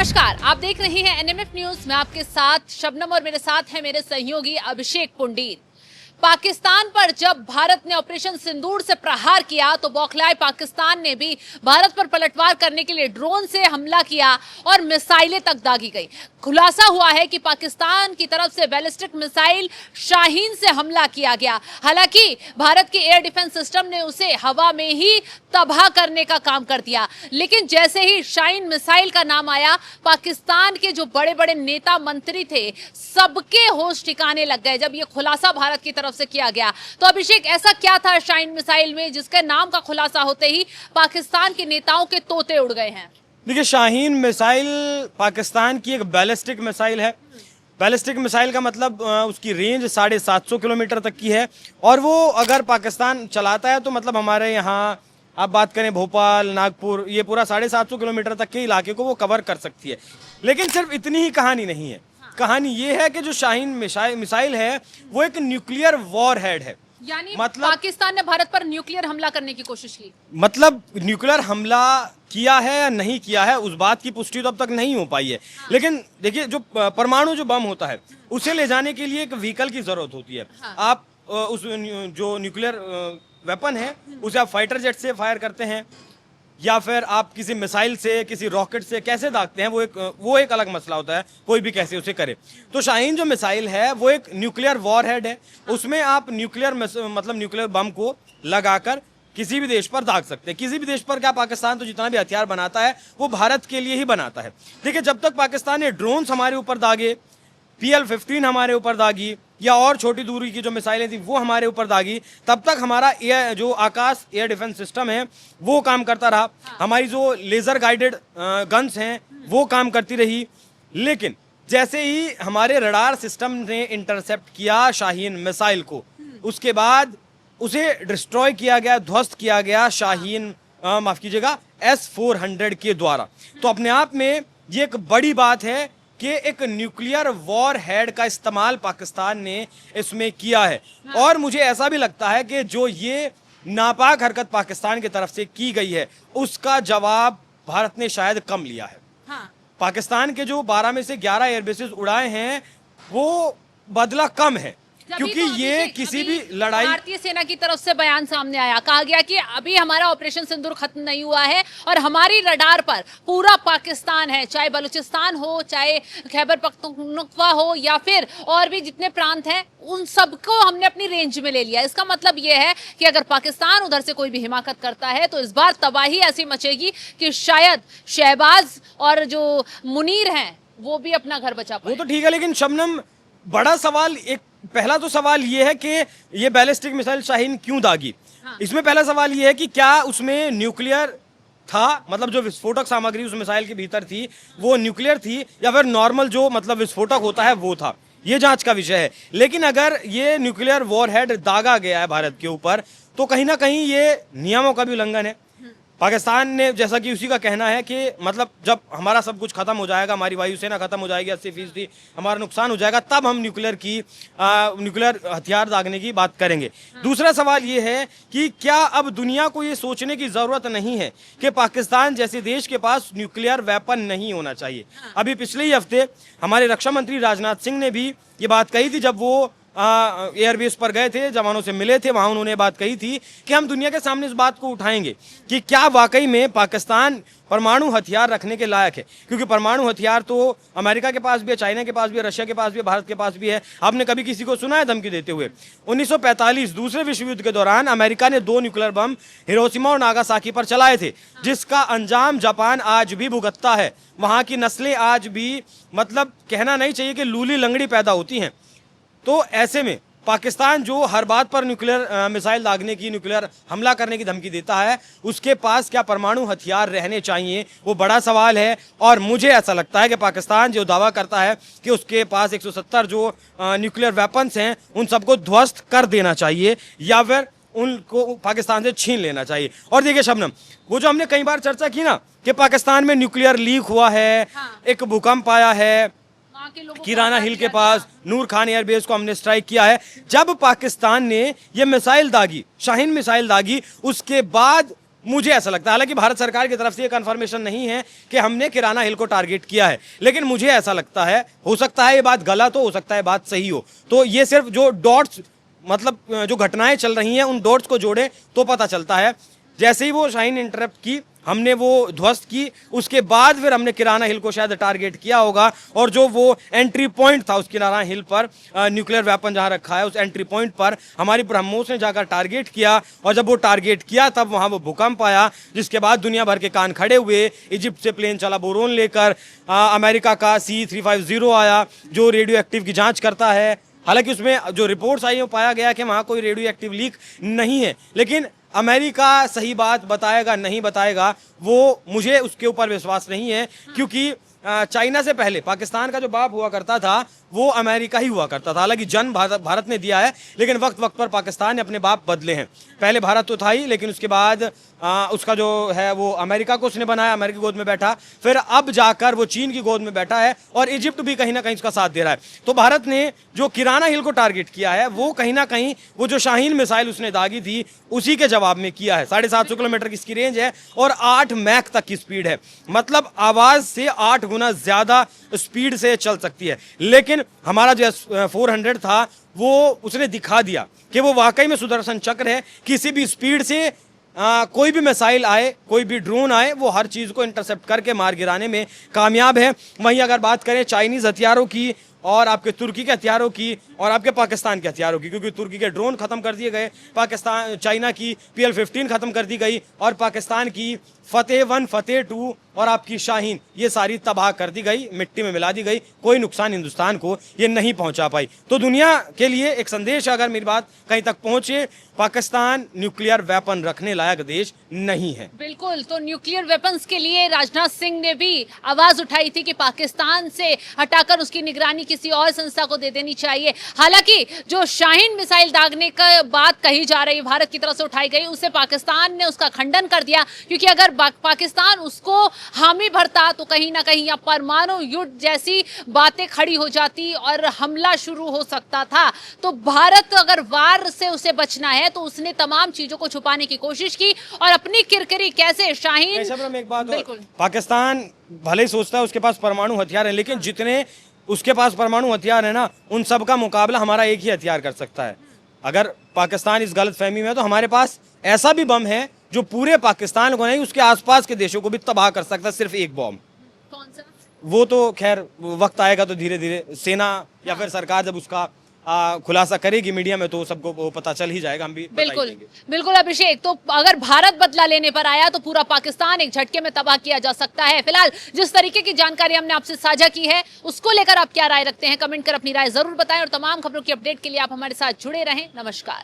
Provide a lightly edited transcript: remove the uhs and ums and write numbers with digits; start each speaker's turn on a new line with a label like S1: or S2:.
S1: नमस्कार, आप देख रहे हैं एनएमएफ न्यूज। मैं आपके साथ शबनम और मेरे साथ है मेरे सहयोगी अभिषेक पुंडीर। पाकिस्तान पर जब भारत ने ऑपरेशन सिंदूर से प्रहार किया तो बौखलाए पाकिस्तान ने भी भारत पर पलटवार करने के लिए ड्रोन से हमला किया और मिसाइलें तक दागी गई। खुलासा हुआ है कि पाकिस्तान की तरफ से बैलिस्टिक मिसाइल शाहीन से हमला किया गया। हालांकि भारत की एयर डिफेंस सिस्टम ने उसे हवा में ही तबाह करने का काम कर दिया, लेकिन जैसे ही शाहीन मिसाइल का नाम आया, पाकिस्तान के जो बड़े बड़े नेता मंत्री थे सबके होश ठिकाने लग गए जब ये खुलासा भारत की तरफ से किया गया। तो अभिषेक, ऐसा क्या था शाहीन मिसाइल में जिसके नाम का खुलासा होते ही पाकिस्तान के नेताओं के तोते उड़ गए हैं?
S2: देखिए, शाहीन मिसाइल पाकिस्तान की एक बैलिस्टिक मिसाइल है। बैलिस्टिक मिसाइल का मतलब उसकी रेंज 750 किलोमीटर तक की है, और वो अगर पाकिस्तान चलाता है तो मतलब हमारे यहाँ आप बात करें भोपाल, नागपुर, ये पूरा 750 किलोमीटर तक के इलाके को वो कवर कर सकती है। लेकिन सिर्फ इतनी ही कहानी नहीं है। कहानी ये है कि जो शाहीन मिसाइल है वो एक न्यूक्लियर वॉर हेड है।
S1: यानी मतलब पाकिस्तान ने भारत पर न्यूक्लियर हमला करने की कोशिश की। मतलब
S2: न्यूक्लियर हमला किया है या नहीं किया है उस बात की पुष्टि तो अब तक नहीं हो पाई है।
S1: हाँ।
S2: लेकिन देखिए, जो परमाणु जो बम होता है उसे ले जाने के लिए एक व्हीकल की जरूरत होती है।
S1: हाँ।
S2: आप उस जो न्यूक्लियर वेपन है उसे आप फाइटर जेट से फायर करते हैं या फिर आप किसी मिसाइल से, किसी रॉकेट से कैसे दागते हैं, वो एक अलग मसला होता है, कोई भी कैसे उसे करे। तो शाहीन जो मिसाइल है वो एक न्यूक्लियर वॉरहेड है। उसमें आप न्यूक्लियर बम को लगाकर किसी भी देश पर दाग सकते हैं। किसी भी देश पर क्या, पाकिस्तान तो जितना भी हथियार बनाता है वो भारत के लिए ही बनाता है। देखिए, जब तक पाकिस्तान ने ड्रोन्स हमारे ऊपर दागे, PL-15 हमारे ऊपर दागी, या और छोटी दूरी की जो मिसाइलें थी वो हमारे ऊपर दागी, तब तक हमारा जो आकाश एयर डिफेंस सिस्टम है वो काम करता रहा। हमारी जो लेज़र गाइडेड गन्स हैं वो काम करती रही। लेकिन जैसे ही हमारे रडार सिस्टम ने इंटरसेप्ट किया शाहीन मिसाइल को, उसके बाद उसे डिस्ट्रॉय किया गया, ध्वस्त किया गया शाहीन माफ़ कीजिएगा S-400 के द्वारा। तो अपने आप में ये एक बड़ी बात है कि एक न्यूक्लियर वॉर हेड का इस्तेमाल पाकिस्तान ने इसमें किया है। और मुझे ऐसा भी लगता है कि जो ये नापाक हरकत पाकिस्तान की तरफ से की गई है उसका जवाब भारत ने शायद कम लिया है।
S1: हाँ।
S2: पाकिस्तान के जो 12 में से 11 एयरबेसेस उड़ाए हैं वो बदला कम है, क्योंकि
S1: तो
S2: ये किसी भी लड़ाई,
S1: भारतीय सेना की तरफ से बयान सामने आया, कहा गया कि अभी हमारा ऑपरेशन सिंदूर खत्म नहीं हुआ है और हमारी रडार पर पूरा पाकिस्तान है, चाहे बलूचिस्तान हो, चाहे खैबर पख्तूनख्वा हो, या फिर और भी जितने प्रांत हैं उन सबको हमने अपनी रेंज में ले लिया। इसका मतलब ये है कि अगर पाकिस्तान उधर से कोई भी हिमाकत करता है तो इस बार तबाही ऐसी मचेगी कि शायद शहबाज और जो मुनीर हैं वो भी अपना घर बचा पाए।
S2: वो तो ठीक है, लेकिन शबनम, बड़ा सवाल, एक पहला तो सवाल ये है कि ये बैलिस्टिक मिसाइल शाहीन क्यों दागी।
S1: हाँ।
S2: इसमें पहला सवाल ये है कि क्या उसमें न्यूक्लियर था, मतलब जो विस्फोटक सामग्री उस मिसाइल के भीतर थी वो न्यूक्लियर थी, या फिर नॉर्मल जो मतलब विस्फोटक होता है वो था। ये जांच का विषय है। लेकिन अगर ये न्यूक्लियर वॉरहेड दागा गया है भारत के ऊपर तो कहीं ना कहीं ये नियमों का भी उल्लंघन है। पाकिस्तान ने, जैसा कि उसी का कहना है कि मतलब जब हमारा सब कुछ खत्म हो जाएगा, हमारी वायुसेना खत्म हो जाएगी, 80% हमारा नुकसान हो जाएगा, तब हम न्यूक्लियर हथियार दागने की बात करेंगे। दूसरा सवाल ये है कि क्या अब दुनिया को ये सोचने की ज़रूरत नहीं है कि पाकिस्तान जैसे देश के पास न्यूक्लियर वेपन नहीं होना चाहिए। अभी पिछले ही हफ्ते हमारे रक्षा मंत्री राजनाथ सिंह ने भी ये बात कही थी, जब वो एयरबेस पर गए थे, जवानों से मिले थे, वहाँ उन्होंने बात कही थी कि हम दुनिया के सामने इस बात को उठाएंगे कि क्या वाकई में पाकिस्तान परमाणु हथियार रखने के लायक है। क्योंकि परमाणु हथियार तो अमेरिका के पास भी है, चाइना के पास भी है, रशिया के पास भी है, भारत के पास भी है। आपने कभी किसी को सुना है धमकी देते हुए? 1945 दूसरे विश्व युद्ध के दौरान अमेरिका ने 2 न्यूक्लियर बम हिरोशिमा और नागासाकी पर चलाए थे, जिसका अंजाम जापान आज भी भुगतता है। वहाँ की नस्लें आज भी, मतलब कहना नहीं चाहिए कि लूली लंगड़ी पैदा होती हैं। तो ऐसे में पाकिस्तान जो हर बात पर न्यूक्लियर मिसाइल दागने की, न्यूक्लियर हमला करने की धमकी देता है, उसके पास क्या परमाणु हथियार रहने चाहिए, वो बड़ा सवाल है। और मुझे ऐसा लगता है कि पाकिस्तान जो दावा करता है कि उसके पास 170 जो न्यूक्लियर वेपन्स हैं उन सबको ध्वस्त कर देना चाहिए या फिर उनको पाकिस्तान से छीन लेना चाहिए। और देखिए शबनम, वो जो हमने कई बार चर्चा की ना कि पाकिस्तान में न्यूक्लियर लीक हुआ है, एक भूकंप आया है, किराना हिल के पास नूर खान एयरबेस को हमने स्ट्राइक किया है। जब पाकिस्तान ने ये मिसाइल दागी, शाहीन मिसाइल दागी, उसके बाद मुझे ऐसा लगता है। हालांकि भारत सरकार की तरफ से ये कंफर्मेशन नहीं है कि हमने किराना हिल को टारगेट किया है, लेकिन मुझे ऐसा लगता है, हो सकता है ये बात गलत हो सकता है बात सही हो। तो ये सिर्फ जो डॉट्स, मतलब जो घटनाएं चल रही हैं उन डॉट्स को जोड़े तो पता चलता है। जैसे ही वो शाहीन इंटरप्ट की, हमने वो ध्वस्त की, उसके बाद फिर हमने किराना हिल को शायद टारगेट किया होगा, और जो वो एंट्री पॉइंट था उस किराना हिल पर, न्यूक्लियर वेपन जहां रखा है उस एंट्री पॉइंट पर हमारी ब्रह्मोस ने जाकर टारगेट किया, और जब वो टारगेट किया तब वहां वो भूकंप आया, जिसके बाद दुनिया भर के कान खड़े हुए। इजिप्ट से प्लेन चला बोरोन लेकर, अमेरिका का C-350 आया जो रेडियो एक्टिव की जाँच करता है। हालांकि उसमें जो रिपोर्ट्स आई वो पाया गया कि वहाँ कोई रेडियो एक्टिव लीक नहीं है, लेकिन अमेरिका सही बात बताएगा नहीं बताएगा वो मुझे उसके ऊपर विश्वास नहीं है, क्योंकि चाइना से पहले पाकिस्तान का जो बाप हुआ करता था वो अमेरिका ही हुआ करता था। हालांकि जन्म भारत ने दिया है, लेकिन वक्त वक्त पर पाकिस्तान ने अपने बाप बदले हैं। पहले भारत तो था ही, लेकिन उसके बाद उसका जो है वो अमेरिका को उसने बनाया, अमेरिका की गोद में बैठा, फिर अब जाकर वो चीन की गोद में बैठा है, और इजिप्ट भी कहीं ना कहीं उसका साथ दे रहा है। तो भारत ने जो किराना हिल को टारगेट किया है वो कहीं ना कहीं वो जो शाहीन मिसाइल उसने दागी थी उसी के जवाब में किया है। 750 किलोमीटर की इसकी रेंज है और 8 मैक तक की स्पीड है, मतलब आवाज से 8 गुना ज्यादा स्पीड से चल सकती है। लेकिन हमारा जो S-400 था वो उसने दिखा दिया कि वो वाकई में सुदर्शन चक्र है। किसी भी स्पीड से कोई भी मिसाइल आए, कोई भी ड्रोन आए, वो हर चीज को इंटरसेप्ट करके मार गिराने में कामयाब है। वहीं अगर बात करें चाइनीज हथियारों की और आपके तुर्की के हथियारों की और आपके पाकिस्तान के हथियारों की, क्योंकि तुर्की के ड्रोन खत्म कर दिए गए, चाइना की PL-15 खत्म कर दी गई, और पाकिस्तान की फतेह 1, फतेह 2 और आपकी शाहीन ये सारी तबाह कर दी गई, मिट्टी में मिला दी गई। कोई नुकसान हिंदुस्तान को ये नहीं पहुंचा पाई। तो दुनिया के लिए एक संदेश, अगर मेरी बात कहीं तक पहुंचे, पाकिस्तान न्यूक्लियर वेपन रखने लायक देश नहीं है।
S1: बिल्कुल। तो न्यूक्लियर वेपन्स के लिए राजनाथ सिंह ने भी आवाज उठाई थी कि पाकिस्तान से हटाकर उसकी निगरानी किसी और संस्था को दे देनी चाहिए। हालांकि जो शाहीन मिसाइल दागने का बात कही जा रही भारत की तरफ से उठाई गई, उसे पाकिस्तान ने उसका खंडन कर दिया, क्योंकि अगर पाकिस्तान उसको हामी भरता तो कहीं ना कहीं यहाँ परमाणु युद्ध जैसी बातें खड़ी हो जाती और हमला शुरू हो सकता था। तो भारत अगर वार से उसे बचना है तो उसने तमाम चीजों को छुपाने की कोशिश की और अपनी किरकिरी कैसे शाहीन।
S2: एक बात और, पाकिस्तान भले ही सोचता है उसके पास परमाणु हथियार है, लेकिन जितने उसके पास परमाणु हथियार है ना, उन सब का मुकाबला हमारा एक ही हथियार कर सकता है। अगर पाकिस्तान इस गलत फहमी में है तो हमारे पास ऐसा भी बम है जो पूरे पाकिस्तान को नहीं, उसके आसपास के देशों को भी तबाह कर सकता है, सिर्फ एक बम।
S1: कौन सा?
S2: वो तो खैर वक्त आएगा तो धीरे धीरे सेना या फिर सरकार जब उसका खुलासा करेगी मीडिया में तो सबको वो पता चल ही जाएगा, हम भी
S1: बिल्कुल बिल्कुल। अभिषेक, तो अगर भारत बदला लेने पर आया तो पूरा पाकिस्तान एक झटके में तबाह किया जा सकता है। फिलहाल जिस तरीके की जानकारी हमने आपसे साझा की है उसको लेकर आप क्या राय रखते हैं, कमेंट कर अपनी राय जरूर बताएं, और तमाम खबरों की अपडेट के लिए आप हमारे साथ जुड़े रहें। नमस्कार।